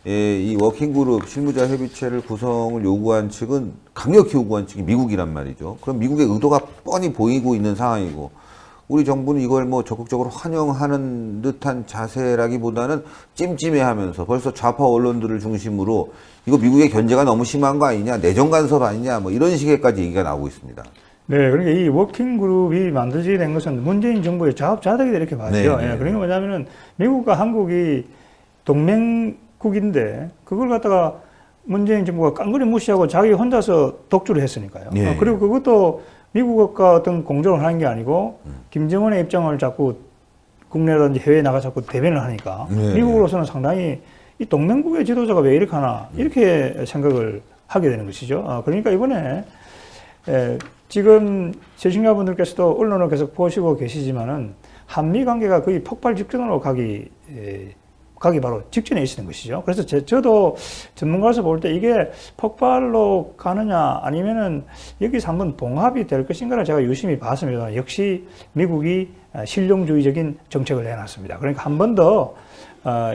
이 워킹그룹 실무자 협의체를 구성을 요구한 측은 강력히 요구한 측이 미국이란 말이죠. 그럼 미국의 의도가 뻔히 보이고 있는 상황이고 우리 정부는 이걸 뭐 적극적으로 환영하는 듯한 자세라기보다는 찜찜해하면서 벌써 좌파 언론들을 중심으로 이거 미국의 견제가 너무 심한 거 아니냐, 내정 간섭 아니냐, 뭐 이런 식의까지 얘기가 나오고 있습니다. 네, 그러니까 이 워킹그룹이 만들어지게 된 것은 문재인 정부의 자업자득이다 이렇게 봐죠. 네, 네. 그러니까 뭐냐면은 미국과 한국이 동맹국인데 그걸 갖다가 문재인 정부가 깡그리 무시하고 자기 혼자서 독주를 했으니까요. 네. 그리고 그것도 미국과 어떤 공조를 하는 게 아니고 김정은의 입장을 자꾸 국내라든지 해외에 나가 자꾸 대변을 하니까 네. 미국으로서는 상당히 이 동맹국의 지도자가 왜 이렇게 하나 이렇게 생각을 하게 되는 것이죠. 그러니까 이번에 지금 시청자분들께서도 언론을 계속 보시고 계시지만은 한미 관계가 거의 폭발 직전으로 가기 바로 직전에 있는 것이죠. 그래서 저도 전문가로서 볼 때 이게 폭발로 가느냐 아니면은 여기서 한번 봉합이 될 것인가를 제가 유심히 봤습니다. 역시 미국이 실용주의적인 정책을 내놨습니다. 그러니까 한 번 더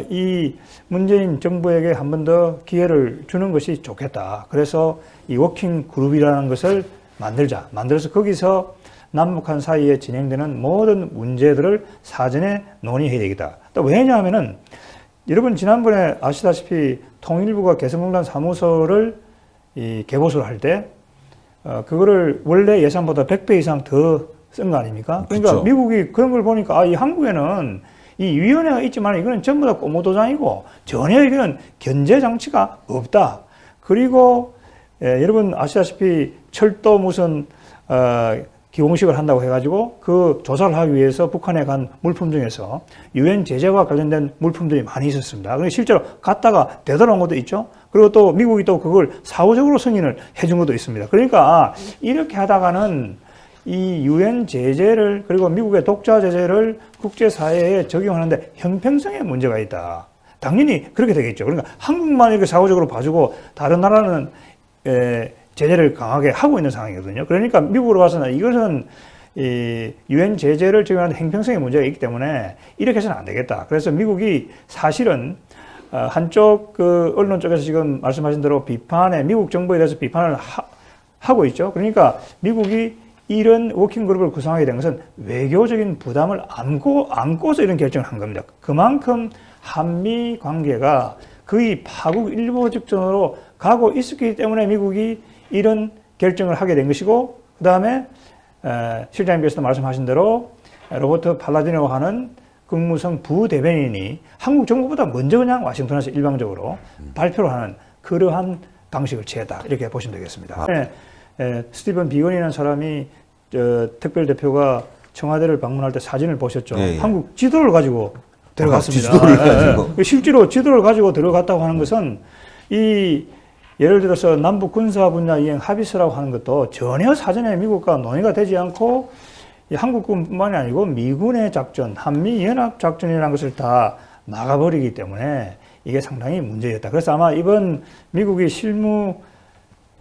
이 문재인 정부에게 한 번 더 기회를 주는 것이 좋겠다. 그래서 이 워킹 그룹이라는 것을 만들어서 거기서 남북한 사이에 진행되는 모든 문제들을 사전에 논의해야 되겠다. 또 왜냐하면은 여러분 지난번에 아시다시피 통일부가 개성공단 사무소를 개보수를 할 때 그거를 원래 예산보다 100배 이상 더 쓴 거 아닙니까? 그러니까 그쵸. 미국이 그런 걸 보니까 이 한국에는 이 위원회가 있지만 이거는 전부 다 꼬무도장이고 전혀 이거는 견제 장치가 없다. 그리고 여러분 아시다시피 철도 무슨 기공식을 한다고 해가지고 그 조사를 하기 위해서 북한에 간 물품 중에서 유엔 제재와 관련된 물품들이 많이 있었습니다. 그리고 실제로 갔다가 되돌아온 것도 있죠. 그리고 또 미국이 또 그걸 사후적으로 승인을 해준 것도 있습니다. 그러니까 이렇게 하다가는 이 유엔 제재를 그리고 미국의 독자 제재를 국제사회에 적용하는데 형평성에 문제가 있다. 당연히 그렇게 되겠죠. 그러니까 한국만 이렇게 사후적으로 봐주고 다른 나라는 제재를 강하게 하고 있는 상황이거든요. 그러니까 미국으로 봐서는 이것은 이 유엔 제재를 적용하는 형평성의 문제가 있기 때문에 이렇게 해서는 안 되겠다. 그래서 미국이 사실은 한쪽 그 언론 쪽에서 지금 말씀하신 대로 미국 정부에 대해서 비판을 하고 있죠. 그러니까 미국이 이런 워킹그룹을 구성하게 된 것은 외교적인 부담을 안고서 이런 결정을 한 겁니다. 그만큼 한미 관계가 거의 파국 일보 직전으로 가고 있었기 때문에 미국이 이런 결정을 하게 된 것이고, 그 다음에 실장님께서도 말씀하신 대로 로버트 팔라디노 하는 국무성 부대변인이 한국 정부보다 먼저 그냥 와싱턴에서 일방적으로 발표를 하는 그러한 방식을 취했다. 이렇게 보시면 되겠습니다. 스티븐 비건이라는 사람이 특별대표가 청와대를 방문할 때 사진을 보셨죠. 예. 한국 지도를 가지고 들어갔습니다. 지도를 가지고. 실제로 지도를 가지고 들어갔다고 하는 것은 예를 들어서 남북 군사 분야 이행 합의서라고 하는 것도 전혀 사전에 미국과 논의가 되지 않고 한국군뿐만이 아니고 미군의 작전, 한미연합 작전이라는 것을 다 막아버리기 때문에 이게 상당히 문제였다. 그래서 아마 이번 미국이 실무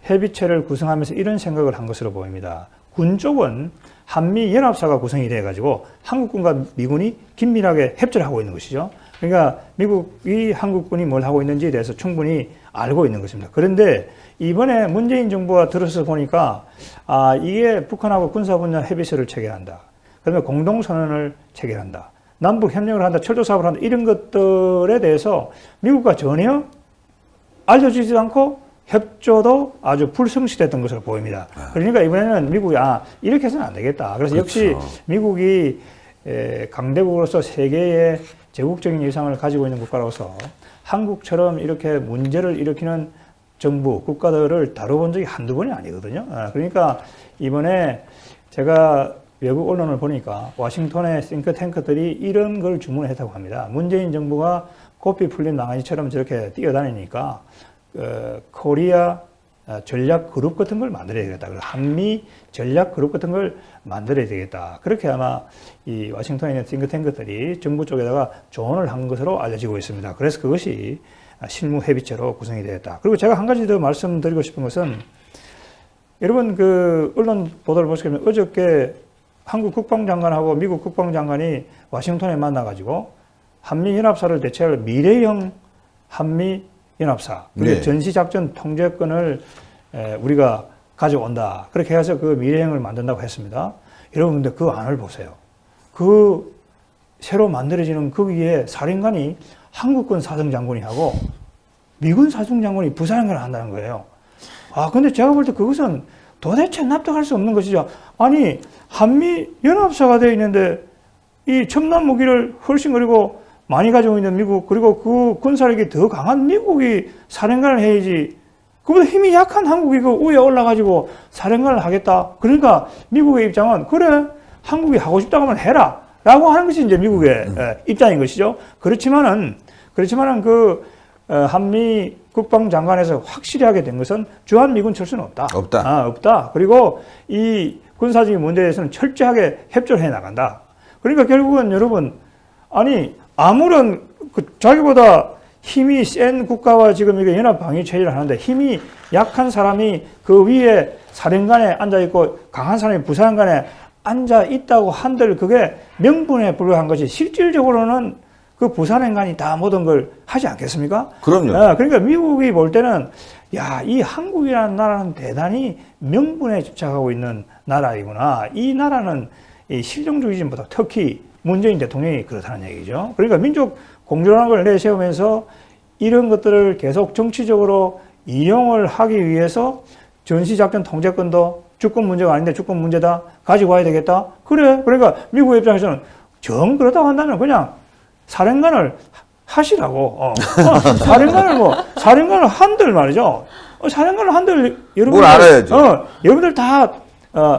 협의체를 구성하면서 이런 생각을 한 것으로 보입니다. 군 쪽은 한미연합사가 구성이 돼가지고 한국군과 미군이 긴밀하게 협조를 하고 있는 것이죠. 그러니까 미국이 한국군이 뭘 하고 있는지에 대해서 충분히 알고 있는 것입니다. 그런데 이번에 문재인 정부가 들어서 보니까 이게 북한하고 군사분야 협의서를 체결한다. 그러면 공동선언을 체결한다. 남북 협력을 한다. 철도 사업을 한다. 이런 것들에 대해서 미국과 전혀 알려주지 않고 협조도 아주 불성실했던 것으로 보입니다. 그러니까 이번에는 미국이 이렇게 해서는 안 되겠다. 그래서 그렇죠. 역시 미국이 강대국으로서 세계의 제국적인 위상을 가지고 있는 국가로서 한국처럼 이렇게 문제를 일으키는 정부, 국가들을 다뤄본 적이 한두 번이 아니거든요. 그러니까 이번에 제가 외국 언론을 보니까 워싱턴의 싱크탱크들이 이런 걸 주문했다고 합니다. 문재인 정부가 고삐 풀린 낭아지처럼 저렇게 뛰어다니니까 코리아 전략 그룹 같은 걸 만들어야 되겠다. 한미 전략 그룹 같은 걸 만들어야 되겠다. 그렇게 아마 이 워싱턴에 있는 싱크탱크들이 정부 쪽에다가 조언을 한 것으로 알려지고 있습니다. 그래서 그것이 실무 협의체로 구성이 되었다. 그리고 제가 한 가지 더 말씀드리고 싶은 것은 여러분 그 언론 보도를 보시면 어저께 한국 국방장관하고 미국 국방장관이 워싱턴에 만나가지고 한미연합사를 대체할 미래형 한미 연합사, 그리고 네. 전시작전 통제권을 우리가 가져온다. 그렇게 해서 그 미래행을 만든다고 했습니다. 여러분들 그 안을 보세요. 그 새로 만들어지는 거기에 사령관이 한국군 사정장군이 하고 미군 사정장군이 부사령관을 한다는 거예요. 아, 근데 제가 볼 때 그것은 도대체 납득할 수 없는 것이죠. 아니, 한미 연합사가 되어 있는데 이 첨단 무기를 훨씬 그리고 많이 가지고 있는 미국, 그리고 그 군사력이 더 강한 미국이 사령관을 해야지. 그보다 힘이 약한 한국이 그 위에 올라가지고 사령관을 하겠다. 그러니까 미국의 입장은 그래, 한국이 하고 싶다고 하면 해라. 라고 하는 것이 이제 미국의 입장인 것이죠. 그렇지만은 그 한미 국방장관에서 확실히 하게 된 것은 주한미군 철수는 없다. 없다. 그리고 이 군사적인 문제에 대해서는 철저하게 협조를 해 나간다. 그러니까 결국은 여러분, 아니, 아무런 자기보다 힘이 센 국가와 지금 이게 연합 방위 체제를 하는데 힘이 약한 사람이 그 위에 사령관에 앉아 있고 강한 사람이 부사령관에 앉아 있다고 한들 그게 명분에 불과한 것이 실질적으로는 그 부사령관이 다 모든 걸 하지 않겠습니까? 그럼요. 그러니까 미국이 볼 때는 야, 이 한국이라는 나라는 대단히 명분에 집착하고 있는 나라이구나. 이 나라는 이 실용주의즘보다 특히 문재인 대통령이 그렇다는 얘기죠. 그러니까 민족 공존함을 내세우면서 이런 것들을 계속 정치적으로 이용을 하기 위해서 전시작전 통제권도 주권 문제가 아닌데 주권 문제다. 가지고 와야 되겠다. 그래. 그러니까 미국의 입장에서는 정 그렇다고 한다면 그냥 사령관을 하시라고. 사령관을 한들 말이죠. 사령관을 한들 여러분들. 뭘 알아야죠. 여러분들 다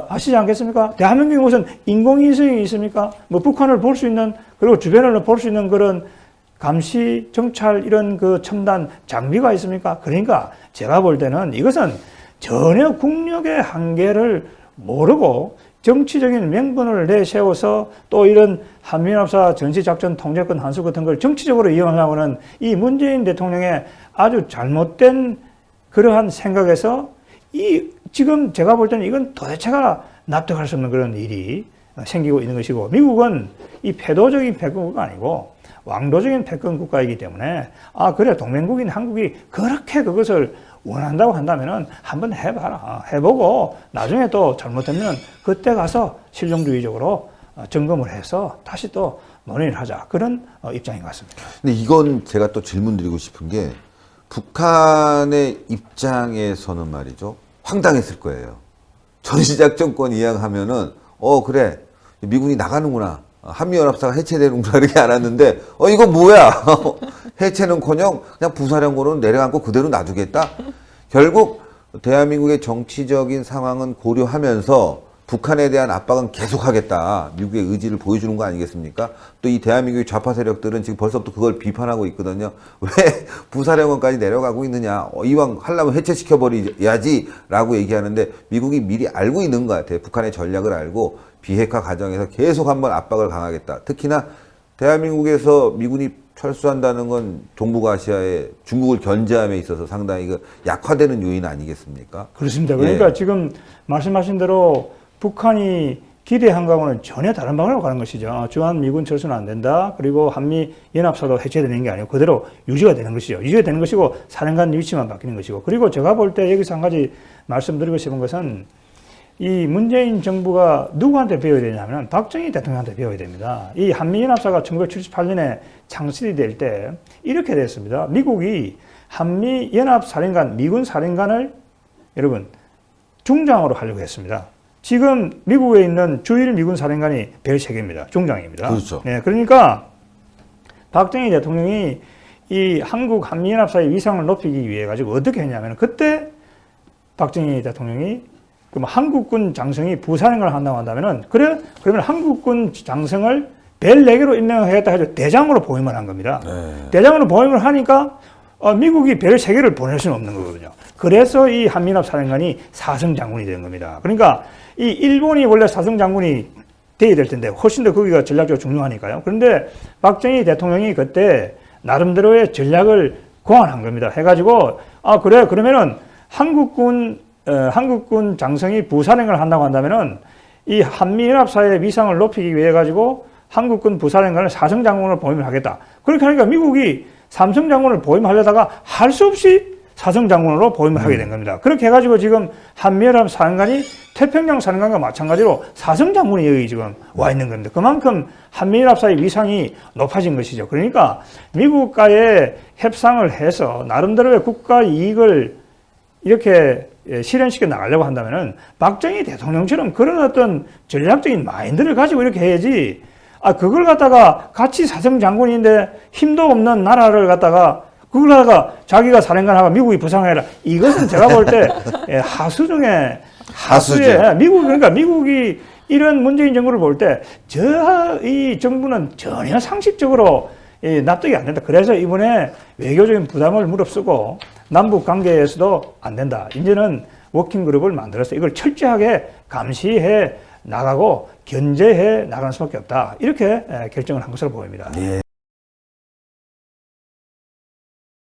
아시지 않겠습니까? 대한민국에 무슨 인공위성이 있습니까? 뭐 북한을 볼 수 있는, 그리고 주변을 볼 수 있는 그런 감시, 정찰 이런 그 첨단 장비가 있습니까? 그러니까 제가 볼 때는 이것은 전혀 국력의 한계를 모르고 정치적인 명분을 내세워서 또 이런 한미연합사 전시작전 통제권 한수 같은 걸 정치적으로 이용하려고 하는 이 문재인 대통령의 아주 잘못된 그러한 생각에서 지금 제가 볼 때는 이건 도대체가 납득할 수 없는 그런 일이 생기고 있는 것이고, 미국은 이 패도적인 패권국가 아니고 왕도적인 패권 국가이기 때문에 그래, 동맹국인 한국이 그렇게 그것을 원한다고 한다면은 한번 해봐라. 해보고 나중에 또 잘못되면 그때 가서 실용주의적으로 점검을 해서 다시 또 논의를 하자. 그런 입장인 것 같습니다. 근데 이건 제가 또 질문 드리고 싶은 게, 북한의 입장에서는 말이죠, 황당했을 거예요. 전시작전권 이야기하면은 그래, 미군이 나가는구나, 한미연합사가 해체되는구나 이렇게 알았는데 이거 뭐야. 해체는커녕 그냥 부사령관으로 내려앉고 그대로 놔두겠다. 결국 대한민국의 정치적인 상황은 고려하면서 북한에 대한 압박은 계속하겠다, 미국의 의지를 보여주는 거 아니겠습니까? 또 이 대한민국의 좌파 세력들은 지금 벌써부터 그걸 비판하고 있거든요. 왜 부사령관까지 내려가고 있느냐, 이왕 하려면 해체시켜버려야지 라고 얘기하는데, 미국이 미리 알고 있는 것 같아요. 북한의 전략을 알고 비핵화 과정에서 계속 한번 압박을 강하겠다. 특히나 대한민국에서 미군이 철수한다는 건 동북아시아의 중국을 견제함에 있어서 상당히 약화되는 요인 아니겠습니까? 그렇습니다. 그러니까 지금 말씀하신 대로 북한이 기대한 거하고는 전혀 다른 방향으로 가는 것이죠. 주한미군 철수는 안 된다. 그리고 한미연합사도 해체되는 게 아니고 그대로 유지가 되는 것이죠. 유지가 되는 것이고 사령관 위치만 바뀌는 것이고. 그리고 제가 볼 때 여기서 한 가지 말씀드리고 싶은 것은, 이 문재인 정부가 누구한테 배워야 되냐면 박정희 대통령한테 배워야 됩니다. 이 한미연합사가 1978년에 창설이 될 때 이렇게 됐습니다. 미국이 한미연합사령관, 미군 사령관을 여러분 중장으로 하려고 했습니다. 지금 미국에 있는 주일 미군 사령관이 별 3개입니다. 중장입니다. 그렇죠. 네, 그러니까 박정희 대통령이 이 한국 한미연합사의 위상을 높이기 위해 가지고 어떻게 했냐면, 그때 박정희 대통령이 그럼 한국군 장성이 부사령관을 한다고 한다면은, 그래, 그러면 한국군 장성을 별 4개로 임명하겠다 해서 대장으로 보임을 한 겁니다. 대장으로 보임을 하니까 미국이 별 3개를 보낼 수는 없는 거거든요. 그래서 이 한미연합 사령관이 사성장군이 되는 겁니다. 그러니까 이 일본이 원래 사성장군이 돼야 될 텐데 훨씬 더 거기가 전략적으로 중요하니까요. 그런데 박정희 대통령이 그때 나름대로의 전략을 고안한 겁니다. 해가지고 그래, 그러면은 한국군 장성이 부사령관을 한다고 한다면은 이 한미연합사의 위상을 높이기 위해 가지고 한국군 부사령관을 사성장군으로 보임을 하겠다. 그렇게 하니까 미국이 삼성 장군을 보임하려다가 할 수 없이 사성 장군으로 보임을 하게 된 겁니다. 그렇게 해가지고 지금 한미연합 사령관이 태평양 사령관과 마찬가지로 사성 장군이 여기 지금 와 있는 겁니다. 그만큼 한미연합 사의 위상이 높아진 것이죠. 그러니까 미국과의 협상을 해서 나름대로의 국가 이익을 이렇게 실현시켜 나가려고 한다면은 박정희 대통령처럼 그런 어떤 전략적인 마인드를 가지고 이렇게 해야지, 그걸 갖다가 같이 사성 장군인데 힘도 없는 나라를 갖다가 그걸 하다가 자기가 사령관하고 미국이 부상해라. 이것은 제가 볼 때 하수 중에 하수에 그러니까 미국이 이런 문재인 정부를 볼 때 이 정부는 전혀 상식적으로 납득이 안 된다. 그래서 이번에 외교적인 부담을 무릅쓰고 남북 관계에서도 안 된다. 이제는 워킹그룹을 만들어서 이걸 철저하게 감시해 나가고 견제해 나가는 수밖에 없다. 이렇게 결정을 한 것으로 보입니다. 예.